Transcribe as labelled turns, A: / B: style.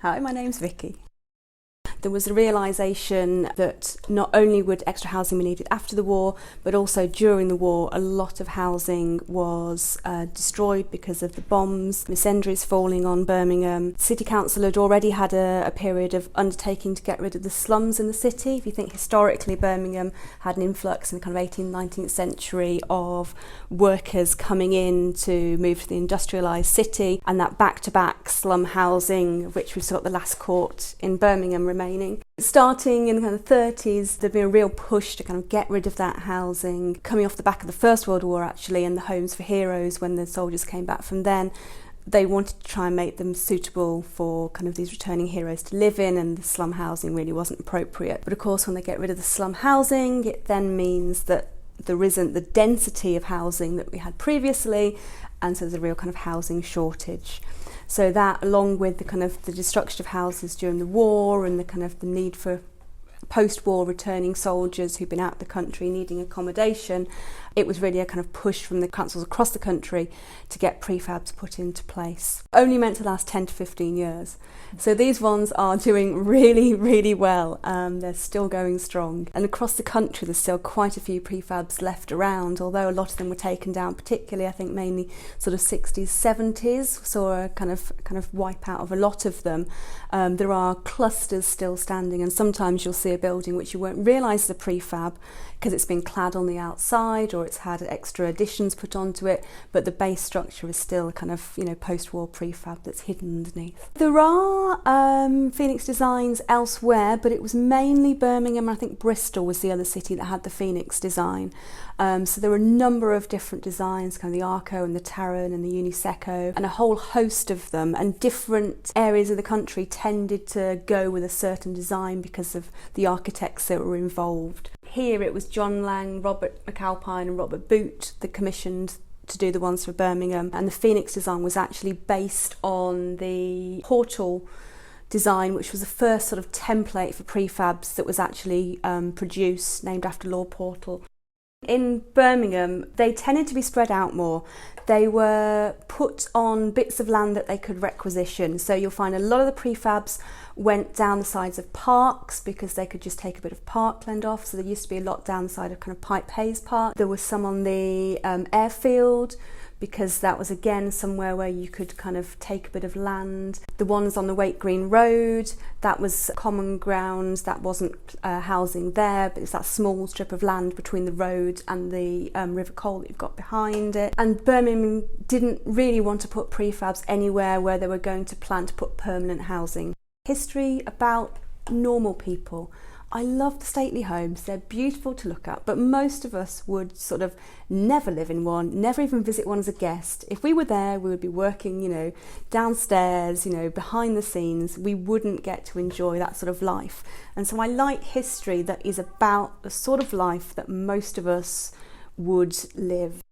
A: Hi, my name's Vicky. There was a realisation that not only would extra housing be needed after the war, but also during the war a lot of housing was destroyed because of the bombs, incendiaries falling on Birmingham. City Council had already had a period of undertaking to get rid of the slums in the city. If you think historically, Birmingham had an influx in the kind of 18th, 19th century of workers coming in to move to the industrialised city, and that back-to-back slum housing, which we've still got the last court in Birmingham remaining. Starting in the kind of 30s, there'd been a real push to kind of get rid of that housing, coming off the back of the First World War actually, and the homes for heroes when the soldiers came back from then. They wanted to try and make them suitable for kind of these returning heroes to live in, and the slum housing really wasn't appropriate. But of course, when they get rid of the slum housing, it then means that there isn't the density of housing that we had previously, and so there's a real kind of housing shortage. So that, along with the kind of the destruction of houses during the war and the kind of the need for post-war returning soldiers who've been out of the country needing accommodation, it was really a kind of push from the councils across the country to get prefabs put into place. Only meant to last 10 to 15 years. So these ones are doing really, really well. They're still going strong. And across the country, there's still quite a few prefabs left around, although a lot of them were taken down, particularly, I think, mainly sort of 60s, 70s, saw a kind of wipe out of a lot of them. There are clusters still standing, and sometimes you'll see a building which you won't realise is a prefab because it's been clad on the outside or it's had extra additions put onto it, but the base structure is still a kind of, post-war prefab that's hidden underneath. There are Phoenix designs elsewhere, but it was mainly Birmingham. I think Bristol was the other city that had the Phoenix design. So there were a number of different designs, kind of the Arco and the Taran and the Uniseco, and a whole host of them, and different areas of the country tended to go with a certain design because of the architects that were involved. Here it was John Lang, Robert McAlpine and Robert Boot that commissioned to do the ones for Birmingham, and the Phoenix design was actually based on the portal design, which was the first sort of template for prefabs that was actually produced, named after Lord Portal. In Birmingham, they tended to be spread out more. They were put on bits of land that they could requisition. So you'll find a lot of the prefabs went down the sides of parks because they could just take a bit of parkland off. So there used to be a lot down the side of kind of Pipe Hayes Park. There was some on the airfield, because that was again somewhere where you could kind of take a bit of land. The ones on the Wake Green Road, that was common grounds, that wasn't housing there, but it's that small strip of land between the road and the River Cole that you've got behind it. And Birmingham didn't really want to put prefabs anywhere where they were going to plan to put permanent housing. History about normal people. I love the stately homes, they're beautiful to look at, but most of us would sort of never live in one, never even visit one as a guest. If we were there, we would be working, downstairs, behind the scenes. We wouldn't get to enjoy that sort of life. And so I like history that is about the sort of life that most of us would live.